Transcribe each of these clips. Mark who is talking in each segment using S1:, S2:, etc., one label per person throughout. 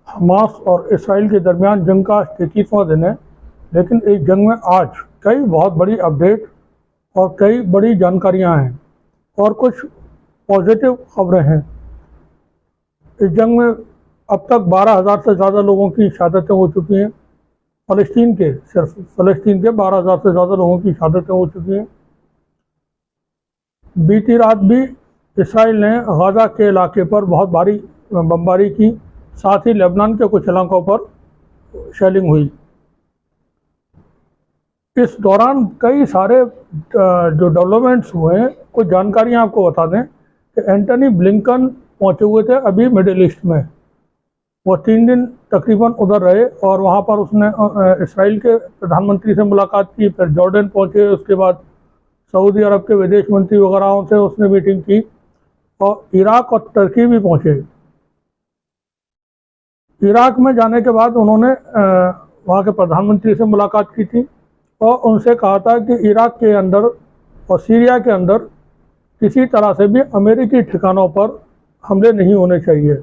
S1: Hamas और Israel के दरमियान जंग का 33वां दिन है, लेकिन इस जंग में आज कई बहुत बड़ी अपडेट और कई बड़ी जानकारियां हैं और कुछ पॉजिटिव खबरें हैं। इस जंग में अब तक 12,000 से ज़्यादा लोगों की शहादतें हो चुकी हैं। सिर्फ फ़लस्तीन के 12,000 से ज़्यादा लोगों की शहादतें हो चुकी हैं। बीती रात भी इसराइल ने गाज़ा के इलाके पर बहुत भारी बमबारी की, साथ ही लेबनान के कुछ इलाकों पर शेलिंग हुई। इस दौरान कई सारे जो डेवलपमेंट्स हुए हैं, कुछ जानकारियां आपको बता दें कि एंटनी ब्लिंकन पहुंचे हुए थे अभी मिडिल ईस्ट में। वो 3 दिन तकरीबन उधर रहे और वहां पर उसने इसराइल के प्रधानमंत्री से मुलाकात की, फिर जॉर्डन पहुंचे, उसके बाद सऊदी अरब के विदेश मंत्री वगैरह से उसने मीटिंग की और इराक और तुर्की भी पहुंचे। इराक में जाने के बाद उन्होंने वहाँ के प्रधानमंत्री से मुलाकात की थी और उनसे कहा था कि इराक के अंदर और सीरिया के अंदर किसी तरह से भी अमेरिकी ठिकानों पर हमले नहीं होने चाहिए।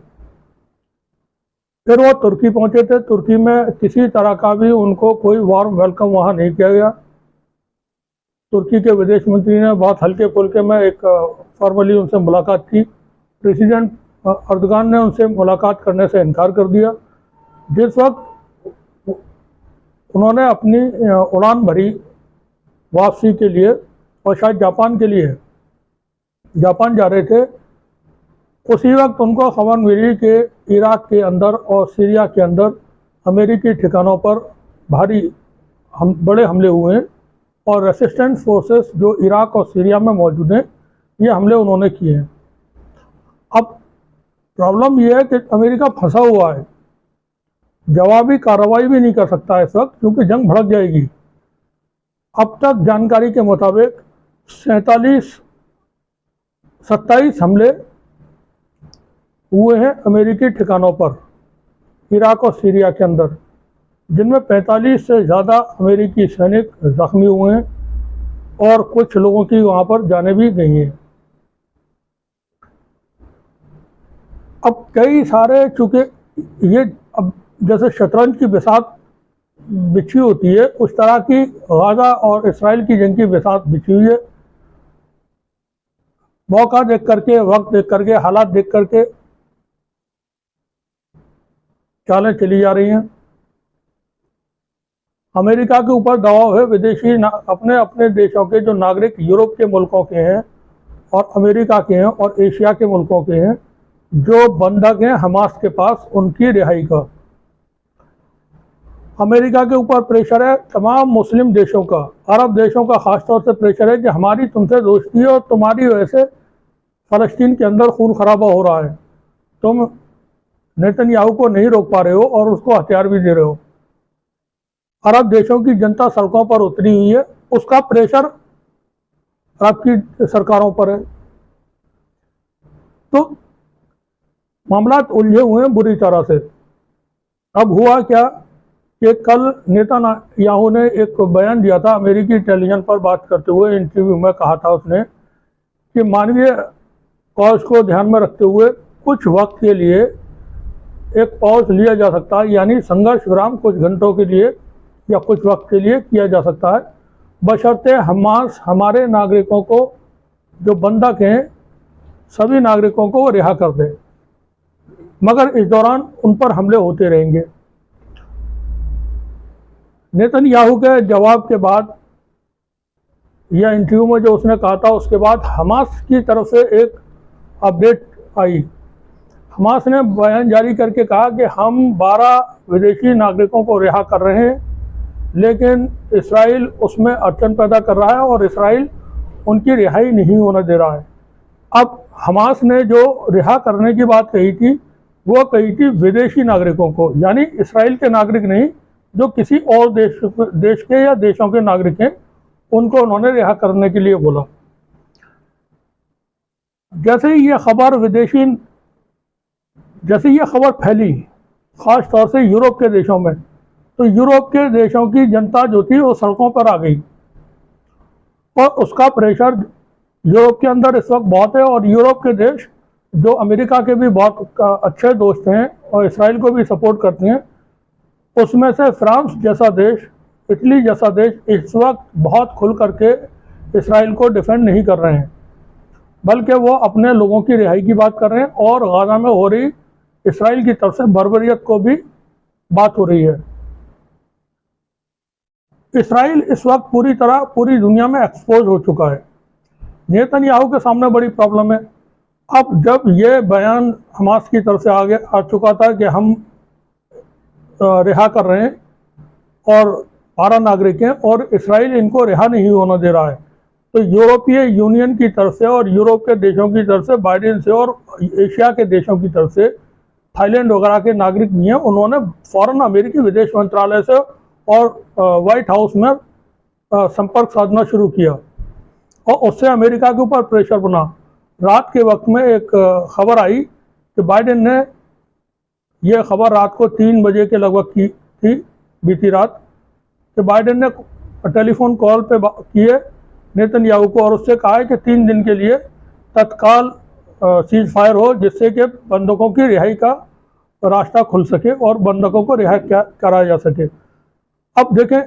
S1: फिर वो तुर्की पहुँचे थे। तुर्की में किसी तरह का भी उनको कोई वार्म वेलकम वहाँ नहीं किया गया। तुर्की के विदेश मंत्री ने बहुत हल्के फुल्के में एक फॉर्मली उनसे मुलाकात की। प्रेसिडेंट अर्दगान ने उनसे मुलाकात करने से इनकार कर दिया। जिस वक्त उन्होंने अपनी उड़ान भरी वापसी के लिए और शायद जापान जा रहे थे, उसी वक्त उनको खबर मिली कि इराक के अंदर और सीरिया के अंदर अमेरिकी ठिकानों पर बड़े हमले हुए हैं और रेसिस्टेंस फोर्सेस जो इराक और सीरिया में मौजूद हैं, ये हमले उन्होंने किए हैं। अब प्रॉब्लम यह है कि अमेरिका फंसा हुआ है, जवाबी कार्रवाई भी नहीं कर सकता इस वक्त, क्योंकि जंग भड़क जाएगी। अब तक जानकारी के मुताबिक 27 हमले हुए हैं अमेरिकी ठिकानों पर इराक और सीरिया के अंदर, जिनमें 45 से ज़्यादा अमेरिकी सैनिक जख्मी हुए हैं और कुछ लोगों की वहाँ पर जानें भी गई हैं। अब कई सारे, चूँकि ये अब जैसे शतरंज की बिसात बिछी होती है, उस तरह की गाज़ा और इसराइल की जंग की बिसात बिछी हुई है। मौका देख करके, वक्त देख करके, हालात देख करके चालें चली जा रही हैं। अमेरिका के ऊपर दबाव है। विदेशी अपने अपने देशों के जो नागरिक यूरोप के मुल्कों के हैं और अमेरिका के हैं और एशिया के मुल्कों के हैं, जो बंधक हैं हमास के पास, उनकी रिहाई का अमेरिका के ऊपर प्रेशर है। तमाम मुस्लिम देशों का, अरब देशों का खासतौर से प्रेशर है कि हमारी तुमसे दोस्ती है और तुम्हारी वजह से फ़लस्तीन के अंदर खून खराबा हो रहा है। तुम नेतन्याहू को नहीं रोक पा रहे हो और उसको हथियार भी दे रहे हो। अरब देशों की जनता सड़कों पर उतरी हुई है, उसका प्रेशर अरब की सरकारों पर है। तो मामला उलझे हुए हैं बुरी तरह से। अब हुआ क्या कि कल नेतन्याहू ने एक बयान दिया था अमेरिकी टेलीविजन पर बात करते हुए। इंटरव्यू में कहा था उसने कि मानवीय कॉज को ध्यान में रखते हुए कुछ वक्त के लिए एक पॉज लिया जा सकता है, यानी संघर्ष विराम कुछ घंटों के लिए या कुछ वक्त के लिए किया जा सकता है, बशर्ते हमास हमारे नागरिकों को, जो बंधक हैं, सभी नागरिकों को वो रिहा कर दे। मगर इस दौरान उन पर हमले होते रहेंगे। नेतन्याहू के जवाब के बाद या इंटरव्यू में जो उसने कहा था, उसके बाद हमास की तरफ से एक अपडेट आई। हमास ने बयान जारी करके कहा कि हम 12 विदेशी नागरिकों को रिहा कर रहे हैं लेकिन इसराइल उसमें अड़चन पैदा कर रहा है और इसराइल उनकी रिहाई नहीं होने दे रहा है। अब हमास ने जो रिहा करने की बात कही थी वो कही थी विदेशी नागरिकों को, यानी इसराइल के नागरिक नहीं, जो किसी और देश के या देशों के नागरिक हैं उनको उन्होंने रिहा करने के लिए बोला। जैसे ही ये खबर फैली खास तौर से यूरोप के देशों में, तो यूरोप के देशों की जनता जो थी वो सड़कों पर आ गई और उसका प्रेशर यूरोप के अंदर इस वक्त बहुत है। और यूरोप के देश जो अमेरिका के भी बहुत अच्छे दोस्त हैं और इसराइल को भी सपोर्ट करते हैं, उसमें से फ्रांस जैसा देश, इटली जैसा देश इस वक्त बहुत खुल करके इसराइल को डिफेंड नहीं कर रहे हैं, बल्कि वो अपने लोगों की रिहाई की बात कर रहे हैं और गाजा में हो रही इसराइल की तरफ से बर्बरियत को भी बात हो रही है। इसराइल इस वक्त पूरी दुनिया में एक्सपोज हो चुका है। नेतन्याहू के सामने बड़ी प्रॉब्लम है। अब जब ये बयान हमास की तरफ से आगे आ चुका था कि हम रिहा कर रहे हैं और 12 नागरिक हैं और इसराइल इनको रिहा नहीं होना दे रहा है, तो यूरोपीय यूनियन की तरफ से और यूरोप के देशों की तरफ से, बाइडेन से और एशिया के देशों की तरफ से, थाईलैंड वगैरह के नागरिक भी हैं, उन्होंने फौरन अमेरिकी विदेश मंत्रालय से और व्हाइट हाउस में संपर्क साधना शुरू किया और उससे अमेरिका के ऊपर प्रेशर बना। रात के वक्त में एक खबर आई कि बाइडेन ने, यह खबर रात को 3 बजे के लगभग की थी बीती रात, कि बाइडेन ने टेलीफोन कॉल पे किए नेतन्याहू को और उससे कहा है कि 3 दिन के लिए तत्काल सीज फायर हो, जिससे कि बंधकों की रिहाई का रास्ता खुल सके और बंधकों को रिहा कराया जा सके। अब देखें,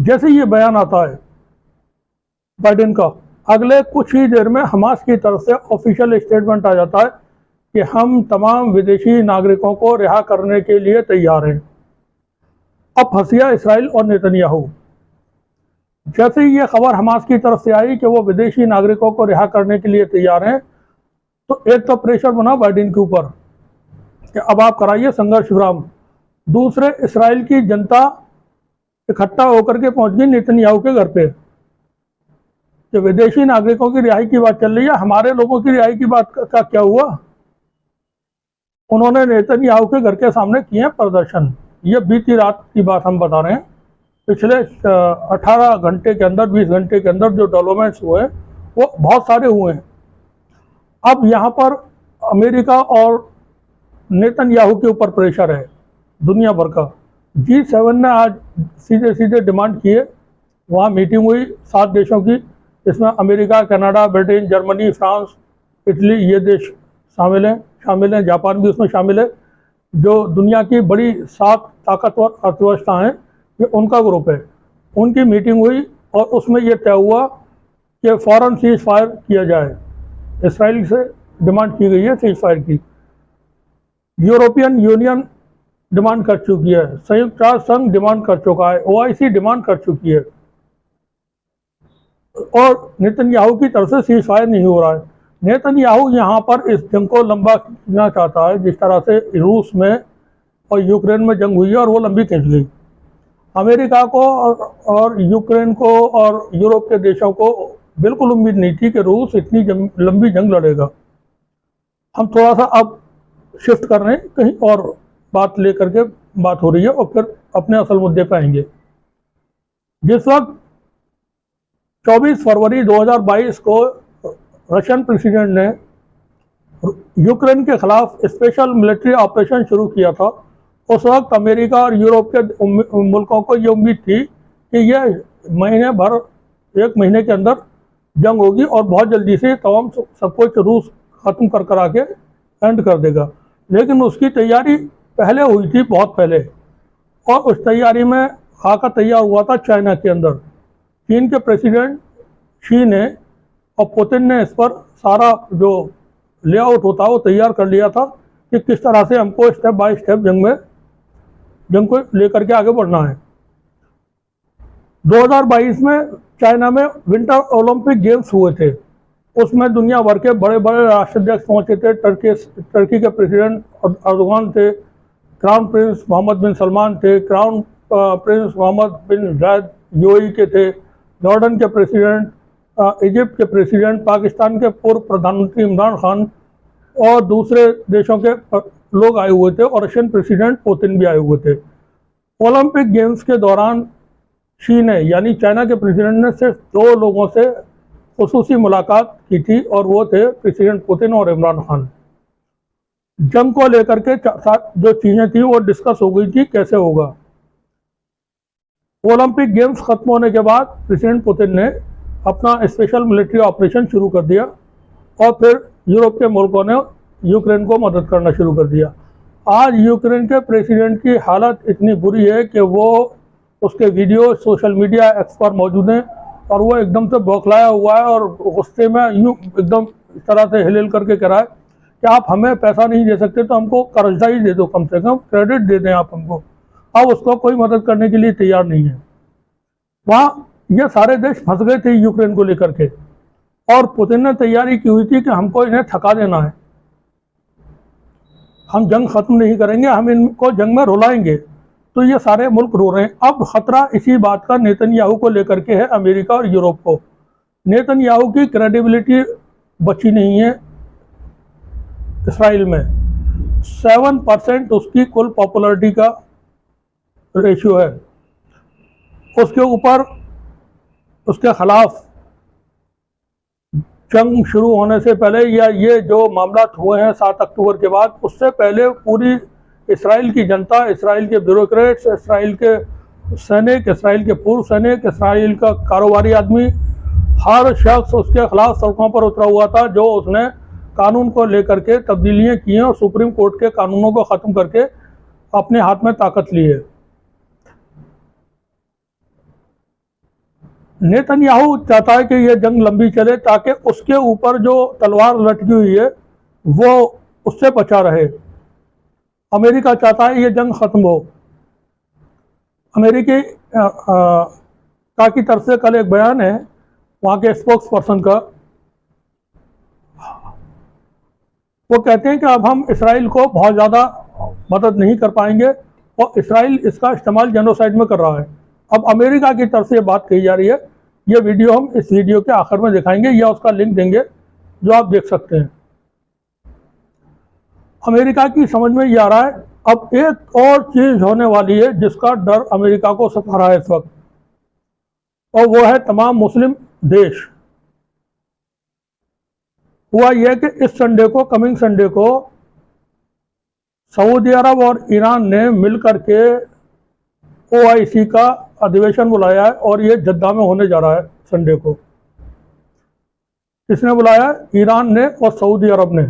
S1: जैसे ये बयान आता है बाइडेन का, अगले कुछ ही देर में हमास की तरफ से ऑफिशियल स्टेटमेंट आ जाता है कि हम तमाम विदेशी नागरिकों को रिहा करने के लिए तैयार हैं। अब फंसिया इसराइल और नेतन्याहू। जैसे ही ये खबर हमास की तरफ से आई कि वो विदेशी नागरिकों को रिहा करने के लिए तैयार हैं, तो एक तो प्रेशर बना बाइडेन के ऊपर कि अब आप कराइए संघर्ष विराम। दूसरे, इसराइल की जनता इकट्ठा होकर के पहुंच गई नेतन्याहू के घर पे कि विदेशी नागरिकों की रिहाई की बात चल रही है, हमारे लोगों की रिहाई की बात का क्या हुआ। उन्होंने नेतन्याहू के घर के सामने किए प्रदर्शन। ये बीती रात की बात हम बता रहे हैं। पिछले 18 घंटे के अंदर, 20 घंटे के अंदर जो डेवलपमेंट्स हुए वो बहुत सारे हुए हैं। अब यहाँ पर अमेरिका और नेतन्याहू के ऊपर प्रेशर है दुनिया भर का। G7 ने आज सीधे डिमांड किए, वहाँ मीटिंग हुई 7 देशों की, इसमें America, Canada, Britain, Germany, France, Italy, ये देश शामिल हैं, जापान भी उसमें शामिल है। जो दुनिया की बड़ी 7 ताकतवर अर्थव्यवस्था हैं, ये उनका ग्रुप है। उनकी मीटिंग हुई और उसमें ये तय हुआ कि फौरन सीज फायर किया जाए। इसराइल से डिमांड की गई है सीज फायर की। यूरोपियन यूनियन डिमांड कर चुकी है, संयुक्त राष्ट्र संघ डिमांड कर चुका है, OIC डिमांड कर चुकी है और नेतन्याहू की तरफ से सीज फायर नहीं हो रहा है। नेतन्याहू यहाँ पर इस जंग को लंबा खींचना चाहता है, जिस तरह से रूस में और यूक्रेन में जंग हुई है और वो लंबी खींच गई। अमेरिका को और यूक्रेन को और यूरोप के देशों को बिल्कुल उम्मीद नहीं थी कि रूस इतनी लंबी जंग लड़ेगा। हम थोड़ा सा अब शिफ्ट कर रहे हैं, कहीं और बात लेकर के बात हो रही है और फिर अपने असल मुद्दे पर आएंगे। जिस वक्त 24 फरवरी 2022 को रशियन प्रेसिडेंट ने यूक्रेन के खिलाफ स्पेशल मिलिट्री ऑपरेशन शुरू किया था, उस वक्त अमेरिका और यूरोप के मुल्कों को ये उम्मीद थी कि यह एक महीने के अंदर जंग होगी और बहुत जल्दी से तमाम सब कुछ रूस ख़त्म कर आके एंड कर देगा। लेकिन उसकी तैयारी पहले हुई थी, बहुत पहले, और उस तैयारी में खाका तैयार हुआ था चाइना के अंदर। चीन के प्रेसिडेंट शी ने और पुतिन ने इस पर सारा जो लेआउट होता है वो तैयार कर लिया था कि किस तरह से हमको स्टेप बाय स्टेप जंग को लेकर के आगे बढ़ना है। 2022 में चाइना में विंटर ओलंपिक गेम्स हुए थे, उसमें दुनिया भर के बड़े बड़े राष्ट्राध्यक्ष पहुंचे थे। टर्की के प्रेसिडेंट अर्दोगान थे, क्राउन प्रिंस मोहम्मद बिन सलमान थे, क्राउन प्रिंस मोहम्मद बिन जायद यूएई के थे, जॉर्डन के प्रेसिडेंट, इजिप्ट के प्रेसिडेंट, पाकिस्तान के पूर्व प्रधानमंत्री इमरान खान और दूसरे देशों के लोग आए हुए थे और रशियन प्रेसिडेंट पुतिन भी आए हुए थे। ओलंपिक गेम्स के दौरान शी ने यानी चाइना के प्रेसिडेंट ने सिर्फ 2 लोगों से खुसूसी मुलाकात की थी और वो थे प्रेसिडेंट पुतिन और इमरान खान। जंग को लेकर के जो चीजें थी वो डिस्कस हो गई थी कैसे होगा। ओलंपिक गेम्स खत्म होने के बाद प्रेसिडेंट पुतिन ने अपना स्पेशल मिलिट्री ऑपरेशन शुरू कर दिया और फिर यूरोप के मुल्कों ने यूक्रेन को मदद करना शुरू कर दिया। आज यूक्रेन के प्रेसिडेंट की हालत इतनी बुरी है कि वो उसके वीडियो सोशल मीडिया एक्स पर मौजूद हैं और वो एकदम से बौखलाया हुआ है और गुस्से में यूँ एकदम इस तरह से हिल करके कह रहा है कि आप हमें पैसा नहीं दे सकते तो हमको कर्जा ही दे दो, कम से कम क्रेडिट दे दें आप हमको। अब उसको कोई मदद करने के लिए तैयार नहीं है। वहाँ ये सारे देश फंस गए थे यूक्रेन को लेकर के और पुतिन ने तैयारी की हुई थी कि हमको इन्हें थका देना है, हम जंग खत्म नहीं करेंगे, हम इनको जंग में रुलाएंगे। तो ये सारे मुल्क रो रहे हैं। अब खतरा इसी बात का नेतन्याहू को लेकर के है, अमेरिका और यूरोप को। नेतन्याहू की क्रेडिबिलिटी बची नहीं है इसराइल में। 7% उसकी कुल पॉपुलरिटी का रेशियो है। उसके ऊपर उसके खिलाफ जंग शुरू होने से पहले या ये जो मामला हुए हैं 7 अक्टूबर के बाद, उससे पहले पूरी इसराइल की जनता, इसराइल के ब्यूरोक्रेट्स, इसराइल के सैनिक, इसराइल के पूर्व सैनिक, इसराइल का कारोबारी आदमी, हर शख्स उसके खिलाफ सड़कों पर उतरा हुआ था जो उसने कानून को लेकर के तब्दीलियां की हैं और सुप्रीम कोर्ट के कानूनों को ख़त्म करके अपने हाथ में ताकत ली है। नेतन्याहू चाहता है कि ये जंग लंबी चले ताकि उसके ऊपर जो तलवार लटकी हुई है वो उससे बचा रहे। अमेरिका चाहता है ये जंग खत्म हो। अमेरिकी की तरफ से कल एक बयान है वहाँ के स्पोक्स पर्सन का, वो कहते हैं कि अब हम इसराइल को बहुत ज़्यादा मदद नहीं कर पाएंगे और इसराइल इसका इस्तेमाल जेनोसाइड में कर रहा है। अब अमेरिका की तरफ से बात कही जा रही है। ये वीडियो हम इस वीडियो के आखिर में दिखाएंगे या उसका लिंक देंगे जो आप देख सकते हैं। अमेरिका की समझ में ये आ रहा है अब एक और चीज होने वाली है जिसका डर अमेरिका को सता रहा है इस वक्त, और वो है तमाम मुस्लिम देश। हुआ यह कि इस संडे को, कमिंग संडे को, सऊदी अरब और ईरान ने मिलकर के OIC का अधिवेशन बुलाया है और ये जद्दा में होने जा रहा है संडे को। किसने बुलाया? ईरान ने और सऊदी अरब ने,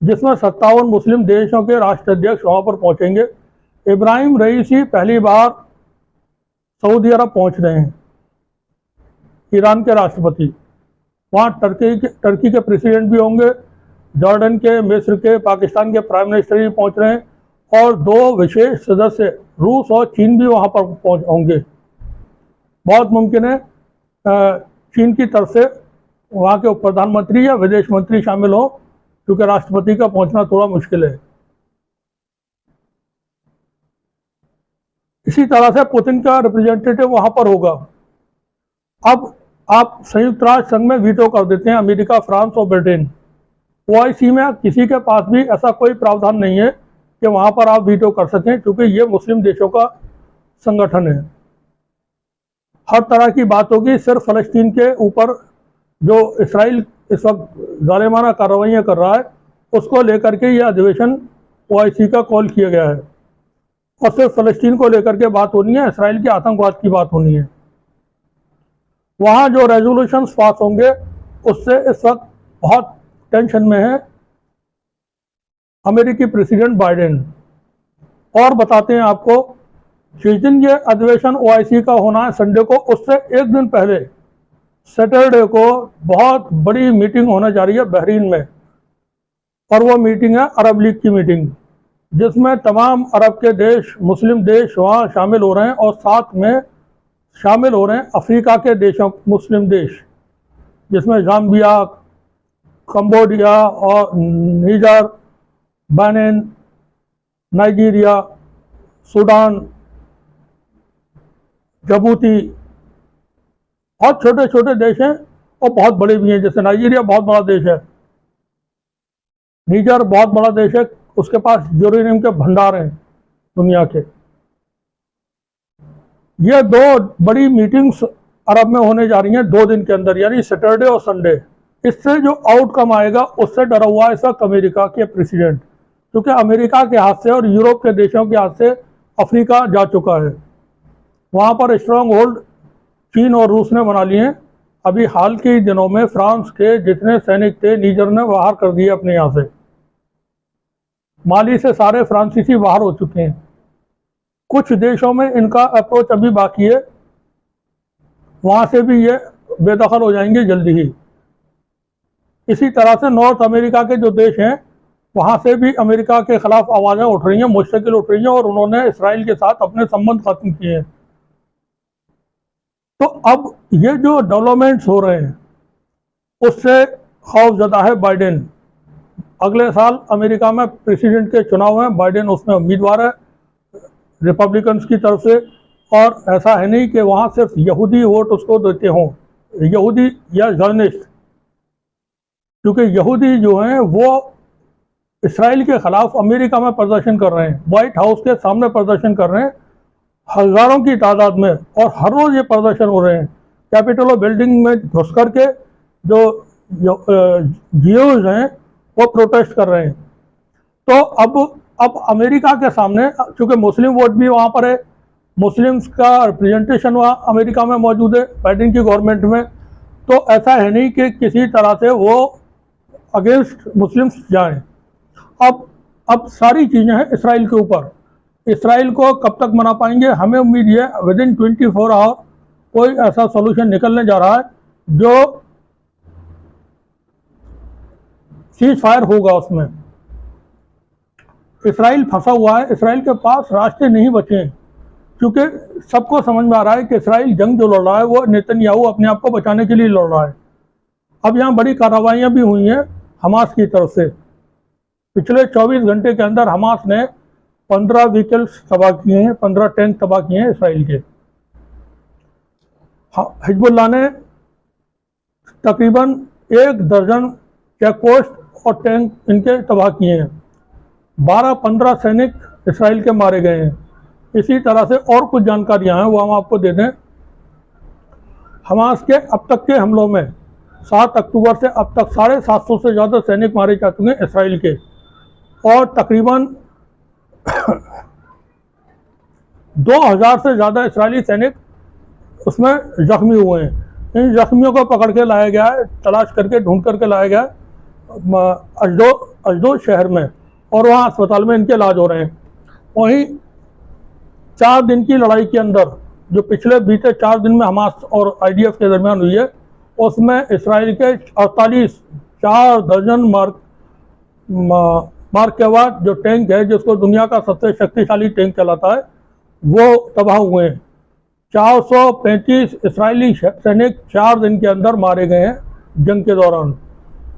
S1: जिसमें 57 मुस्लिम देशों के राष्ट्राध्यक्ष वहां पर पहुंचेंगे। इब्राहिम रईसी पहली बार सऊदी अरब पहुंच रहे हैं, ईरान के राष्ट्रपति। वहाँ टर्की के प्रेसिडेंट भी होंगे, जॉर्डन के, मिस्र के, पाकिस्तान के प्राइम मिनिस्टर भी पहुंच रहे हैं और 2 विशेष सदस्य रूस और चीन भी वहां पर पहुंच होंगे। बहुत मुमकिन है चीन की तरफ से वहां के उप प्रधानमंत्री या विदेश मंत्री शामिल हो, क्योंकि राष्ट्रपति का पहुंचना थोड़ा मुश्किल है। इसी तरह से पुतिन का रिप्रेजेंटेटिव वहां पर होगा। अब आप संयुक्त राष्ट्र संघ में वीटो कर देते हैं अमेरिका, फ्रांस और ब्रिटेन। OIC में किसी के पास भी ऐसा कोई प्रावधान नहीं है कि वहां पर आप वीटो कर सकें, क्योंकि ये मुस्लिम देशों का संगठन है। हर तरह की बात होगी। सिर्फ फलस्तीन के ऊपर जो इसराइल इस वक्त जालिमाना कार्रवाइयाँ कर रहा है उसको लेकर के ये अधिवेशन OIC का कॉल किया गया है और सिर्फ फलस्तीन को लेकर के बात होनी है, इसराइल के आतंकवाद की बात होनी है। वहाँ जो रेजोल्यूशंस पास होंगे उससे इस वक्त बहुत टेंशन में है अमेरिकी प्रेसिडेंट बाइडेन। और बताते हैं आपको, जिस दिन ये अधिवेशन OIC का होना है संडे को, उससे एक दिन पहले सैटरडे को बहुत बड़ी मीटिंग होने जा रही है बहरीन में, और वो मीटिंग है अरब लीग की मीटिंग, जिसमें तमाम अरब के देश, मुस्लिम देश वहाँ शामिल हो रहे हैं और साथ में शामिल हो रहे हैं अफ्रीका के देशों, मुस्लिम देश, जिसमें जाम्बिया, कंबोडिया और नीजर, बेनिन, नाइजीरिया, सूडान, जिबूती, बहुत छोटे छोटे देश हैं और बहुत बड़े भी हैं। जैसे नाइजीरिया बहुत बड़ा देश है, नीजर बहुत बड़ा देश है, उसके पास यूरेनियम के भंडार हैं दुनिया के। ये दो बड़ी मीटिंग्स अरब में होने जा रही हैं 2 दिन के अंदर, यानी सैटरडे और संडे। इससे जो आउटकम आएगा उससे डरा हुआ है इस वक्त अमेरिका के प्रेसिडेंट, क्योंकि अमेरिका के हाथ से और यूरोप के देशों के हाथ से अफ्रीका जा चुका है। वहाँ पर स्ट्रांग होल्ड चीन और रूस ने बना लिए हैं। अभी हाल के दिनों में फ्रांस के जितने सैनिक थे नीजर ने बाहर कर दिए अपने यहाँ से। माली से सारे फ्रांसीसी बाहर हो चुके हैं। कुछ देशों में इनका अप्रोच अभी बाकी है, वहाँ से भी ये बेदखल हो जाएंगे जल्दी ही। इसी तरह से नॉर्थ अमेरिका के जो देश हैं वहाँ से भी अमेरिका के खिलाफ आवाज़ें उठ रही हैं, मुश्किल उठ रही हैं, और उन्होंने इसराइल के साथ अपने संबंध खत्म किए हैं। तो अब ये जो डेवलपमेंट्स हो रहे हैं उससे खौफजदा है बाइडेन। अगले साल अमेरिका में प्रेसिडेंट के चुनाव हैं, बाइडेन उसमें उम्मीदवार है रिपब्लिकन्स की तरफ से। और ऐसा है नहीं कि वहाँ सिर्फ यहूदी वोट उसको देते हों, यहूदी या जर्नलिस्ट, क्योंकि यहूदी जो हैं वो इसराइल के खिलाफ अमेरिका में प्रदर्शन कर रहे हैं, व्हाइट हाउस के सामने प्रदर्शन कर रहे हैं हजारों की तादाद में, और हर रोज ये प्रदर्शन हो रहे हैं। कैपिटल बिल्डिंग में घुस करके जो जियोज हैं वो प्रोटेस्ट कर रहे हैं। तो अब अमेरिका के सामने, चूंकि मुस्लिम वोट भी वहाँ पर है, मुस्लिम्स का रिप्रेजेंटेशन वहाँ अमेरिका में मौजूद है बाइडेन की गवर्नमेंट में, तो ऐसा है नहीं कि किसी तरह से वो अगेंस्ट मुस्लिम्स जाएं। अब सारी चीज़ें हैं इसराइल के ऊपर। इसराइल को कब तक मना पाएंगे? हमें उम्मीद है विदिन 24 आवर कोई ऐसा सॉल्यूशन निकलने जा रहा है जो सीज फायर होगा। उसमें इसराइल फंसा हुआ है, इसराइल के पास रास्ते नहीं बचे हैं, क्योंकि सबको समझ में आ रहा है कि इसराइल जंग जो लड़ रहा है वो नेतन्याहू अपने आप को बचाने के लिए लड़ रहा है। अब यहाँ बड़ी कार्रवाइयाँ भी हुई हैं हमास की तरफ से। पिछले 24 घंटे के अंदर हमास ने 15 व्हीकल्स तबाह किए हैं, 15 टैंक तबाह किए हैं इसराइल के। हिजबुल्लाह ने तकरीबन 1 दर्जन चेकपोस्ट और टैंक इनके तबाह किए हैं। 12-15 सैनिक इसराइल के मारे गए हैं। इसी तरह से और कुछ जानकारियां हैं वो हम आपको दे दें। हमास के अब तक के हमलों में 7 अक्टूबर से अब तक 750 से ज़्यादा सैनिक मारे जा चुके हैं इसराइल के, और तकरीबन 2000 से ज़्यादा इसराइली सैनिक उसमें जख्मी हुए हैं। इन जख्मियों को पकड़ के लाया गया है, तलाश करके ढूंढ करके लाया गया अशदोद शहर में, और वहाँ अस्पताल में इनके इलाज हो रहे हैं। वहीं 4 दिन की लड़ाई के अंदर जो पिछले बीते 4 दिन में हमास और IDF के दरमियान हुई है, उसमें इसराइल के 4 दर्जन मार्क के बाद जो टैंक है, जिसको दुनिया का सबसे शक्तिशाली टैंक कहलाता है, वो तबाह हुए हैं। 435 इसराइली सैनिक 4 दिन के अंदर मारे गए हैं जंग के दौरान।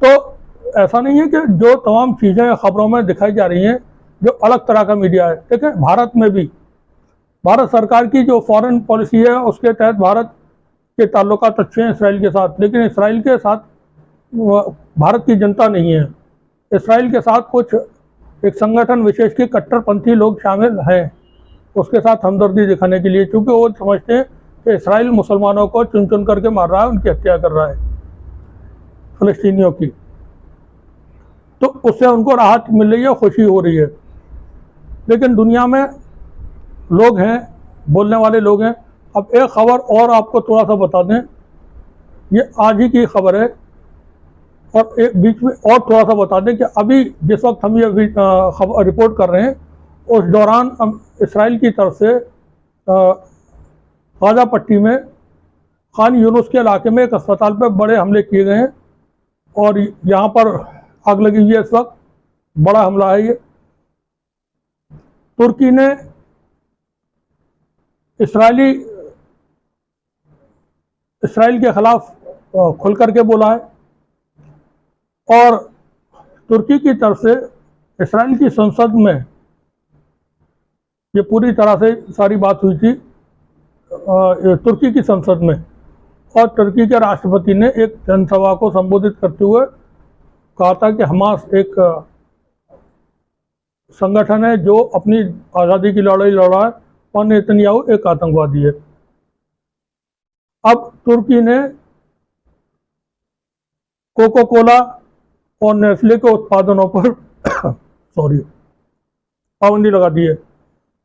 S1: तो ऐसा नहीं है कि जो तमाम चीज़ें खबरों में दिखाई जा रही हैं जो अलग तरह का मीडिया है। देखिए, भारत में भी भारत सरकार की जो फॉरेन पॉलिसी है उसके तहत भारत के ताल्लुकात अच्छे हैं इसराइल के साथ, लेकिन इसराइल के साथ भारत की जनता नहीं है। इसराइल के साथ कुछ एक संगठन विशेष के कट्टरपंथी लोग शामिल हैं उसके साथ हमदर्दी दिखाने के लिए, क्योंकि वो समझते हैं कि इसराइल मुसलमानों को चुन चुन करके मार रहा है, उनकी हत्या कर रहा है फ़लस्तीनियों की। तो उससे उनको राहत मिल रही है, खुशी हो रही है। लेकिन दुनिया में लोग हैं, बोलने वाले लोग हैं। अब एक खबर और आपको थोड़ा सा बता दें, ये आज ही की खबर है, और एक बीच में और थोड़ा सा बता दें कि अभी जिस वक्त हम ये रिपोर्ट कर रहे हैं उस दौरान इसराइल की तरफ से गाज़ा पट्टी में खान यूनुस के इलाके में एक अस्पताल पर बड़े हमले किए गए हैं, और यहाँ पर आग लगी हुई है। इस वक्त बड़ा हमला है ये। तुर्की ने इसराइल के खिलाफ खुल करके बोला है, और तुर्की की तरफ से इसराइल की संसद में ये पूरी तरह से सारी बात हुई थी तुर्की की संसद में, और तुर्की के राष्ट्रपति ने एक जनसभा को संबोधित करते हुए कहा था कि हमास एक संगठन है जो अपनी आज़ादी की लड़ाई लड़ रहा है और नेतन्याहू एक आतंकवादी है। अब तुर्की ने कोको कोला और नेस्ले के उत्पादनों पर पाबंदी लगा दी है।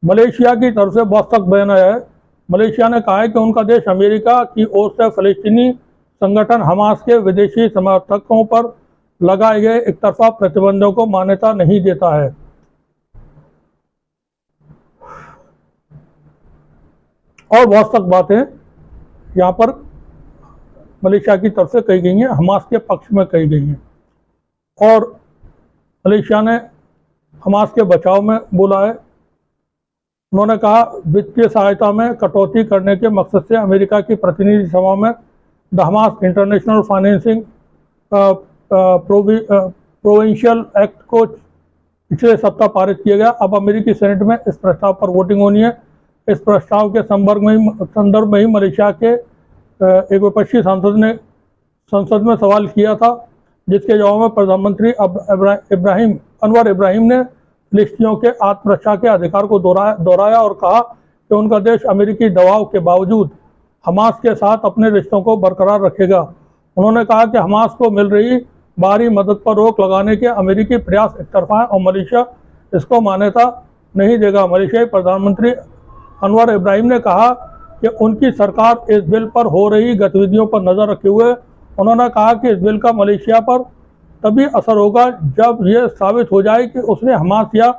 S1: मलेशिया की तरफ से बहुत सख्त बयान आया है। मलेशिया ने कहा है कि उनका देश अमेरिका की ओर से फ़लस्तीनी संगठन हमास के विदेशी समर्थकों पर लगाए गए एक तरफा प्रतिबंधों को मान्यता नहीं देता है। और बहुत सख्त बातें यहाँ पर मलेशिया की तरफ से कही गई हैं, हमास के पक्ष में कही गई हैं। और मलेशिया ने हमास के बचाव में बोला है। उन्होंने कहा वित्तीय सहायता में कटौती करने के मकसद से अमेरिका की प्रतिनिधि सभा में the Hamas international financing provincial act को पिछले सप्ताह पारित किया गया। अब अमेरिकी सेनेट में इस प्रस्ताव पर वोटिंग होनी है। इस प्रस्ताव के संदर्भ में ही मलेशिया के एक विपक्षी सांसद ने संसद में सवाल किया था, जिसके जवाब में प्रधानमंत्री अनवर इब्राहिम ने फिलिस्तीनियों के आत्मरक्षा के अधिकार को दोहराया और कहा कि उनका देश अमेरिकी दबाव के बावजूद हमास के साथ अपने रिश्तों को बरकरार रखेगा। उन्होंने कहा कि हमास को मिल रही बाहरी मदद पर रोक लगाने के अमेरिकी प्रयास एकतरफा है और मलेशिया इसको मान्यता नहीं देगा। मलेशियाई प्रधानमंत्री अनवर इब्राहिम ने कहा कि उनकी सरकार इस बिल पर हो रही गतिविधियों पर नज़र रखे हुए। उन्होंने कहा कि इस बिल का मलेशिया पर तभी असर होगा जब यह साबित हो जाए कि उसने हमास या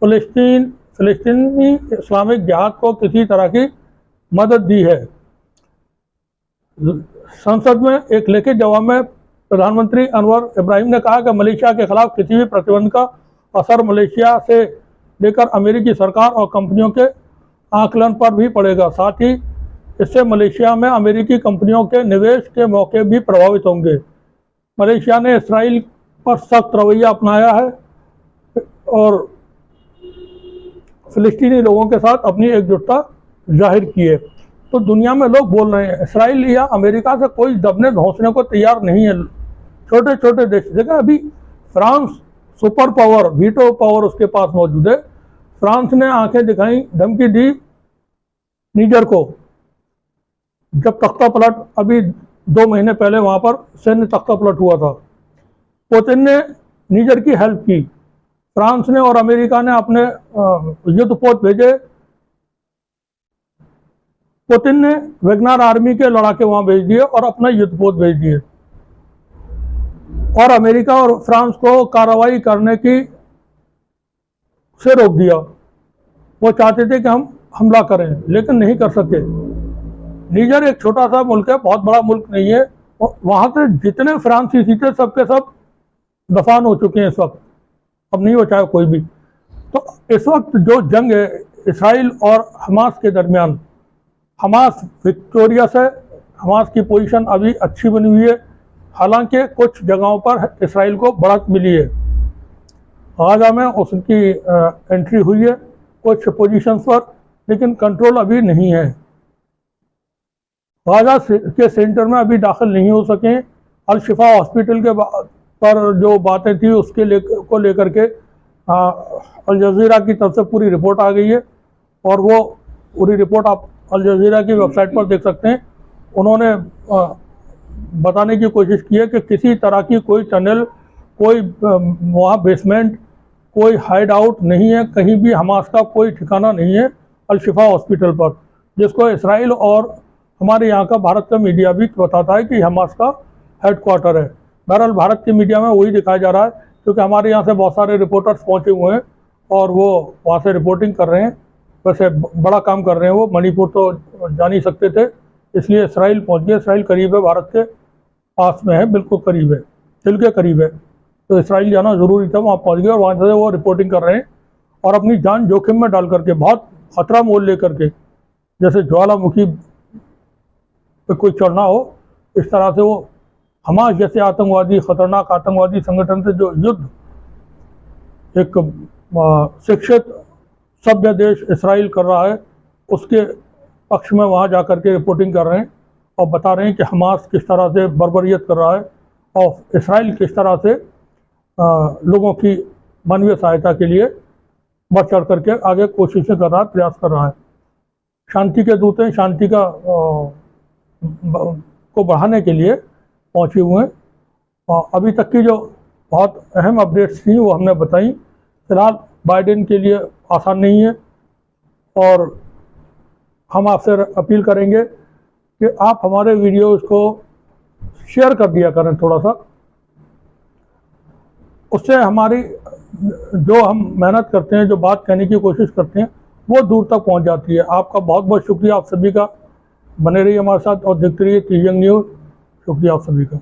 S1: फ़लस्तीनी इस्लामिक जिहाद को किसी तरह की मदद दी है। संसद में एक लिखित जवाब में प्रधानमंत्री अनवर इब्राहिम ने कहा कि मलेशिया के खिलाफ किसी भी प्रतिबंध का असर मलेशिया से लेकर अमेरिकी सरकार और कंपनियों के आकलन पर भी पड़ेगा। साथ ही इससे मलेशिया में अमेरिकी कंपनियों के निवेश के मौके भी प्रभावित होंगे। मलेशिया ने इसराइल पर सख्त रवैया अपनाया है और फिलिस्तीनी लोगों के साथ अपनी एकजुटता जाहिर की है। तो दुनिया में लोग बोल रहे हैं इसराइल या अमेरिका से कोई दबने धौंसने को तैयार नहीं है। छोटे छोटे देश देखा, अभी France super power, veto power उसके पास मौजूद है। फ्रांस ने आंखें दिखाई, धमकी दी नीजर को, जब तख्ता पलट अभी 2 महीने पहले वहां पर सैन्य तख्ता पलट हुआ था। पुतिन ने नीजर की हेल्प की। फ्रांस ने और अमेरिका ने अपने युद्धपोत भेजे। पुतिन ने वेगनर आर्मी के लड़ाके वहां भेज दिए और अपना युद्धपोत भेज दिए, और अमेरिका और फ्रांस को कार्रवाई करने की से रोक दिया। वो चाहते थे कि हम हमला करें, लेकिन नहीं कर सके। नीजर एक छोटा सा मुल्क है, बहुत बड़ा मुल्क नहीं है। वहां से जितने फ्रांसीसी थे सबके सब दफान हो चुके हैं इस वक्त, अब नहीं बचाया कोई भी। तो इस वक्त जो जंग है इसराइल और हमास के दरमियान, हमास विक्टोरियस है। हमास की पोजीशन अभी अच्छी बनी हुई है, हालांकि कुछ जगहों पर इसराइल को बढ़त मिली है। गाजा में उसकी एंट्री हुई है कुछ पोजीशंस पर, लेकिन कंट्रोल अभी नहीं है। गाजा के सेंटर में अभी दाखिल नहीं हो सके। अल शिफा हॉस्पिटल के पर जो बातें थी उसके लेकर के अल जज़ीरा की तरफ से पूरी रिपोर्ट आ गई है, और वो पूरी रिपोर्ट आप अल जज़ीरा की वेबसाइट पर देख सकते हैं। उन्होंने बताने की कोशिश की है कि किसी तरह की कोई टनल, कोई वहाँ बेसमेंट, कोई हाइड आउट नहीं है, कहीं भी हमास का कोई ठिकाना नहीं है अल शिफा हॉस्पिटल पर, जिसको इसराइल और हमारे यहाँ का भारत का मीडिया भी बताता है कि हमास का हेडक्वार्टर है। बहरहाल भारत की मीडिया में वही दिखाया जा रहा है, क्योंकि हमारे यहाँ से बहुत सारे रिपोर्टर्स पहुँचे हुए हैं और वो वहाँ से रिपोर्टिंग कर रहे हैं। वैसे बड़ा काम कर रहे हैं वो, मणिपुर तो जा नहीं सकते थे, इसलिए इसराइल पहुँच गए। इसराइल करीब है, भारत के पास में है, बिल्कुल करीब है, दिल के करीब है। तो इसराइल जाना ज़रूरी था, वहाँ पहुँच गए और वहाँ से वो रिपोर्टिंग कर रहे हैं और अपनी जान जोखिम में डाल करके, बहुत खतरा मोल लेकर के, जैसे ज्वालामुखी पे कोई चढ़ना हो, इस तरह से वो हमास जैसे आतंकवादी, खतरनाक आतंकवादी संगठन से जो युद्ध एक शिक्षित सभ्य देश इसराइल कर रहा है उसके पक्ष में वहाँ जा कर के रिपोर्टिंग कर रहे हैं और बता रहे हैं कि हमास किस तरह से बर्बरियत कर रहा है और इसराइल किस तरह से लोगों की मानवीय सहायता के लिए बढ़ चढ़ करके आगे कोशिशें कर रहा है, प्रयास कर रहा है। शांति के दूत हैं, शांति का को बढ़ाने के लिए पहुँचे हुए हैं। और अभी तक की जो बहुत अहम अपडेट्स थी वो हमने बताई। फिलहाल बाइडेन के लिए आसान नहीं है और हम आपसे अपील करेंगे कि आप हमारे वीडियोस को शेयर कर दिया करें थोड़ा सा। उससे हमारी जो हम मेहनत करते हैं, जो बात कहने की कोशिश करते हैं, वो दूर तक पहुंच जाती है। आपका बहुत बहुत शुक्रिया आप सभी का। बने रहिए हमारे साथ और देखते रहिए TVYONG न्यूज़। शुक्रिया आप सभी का।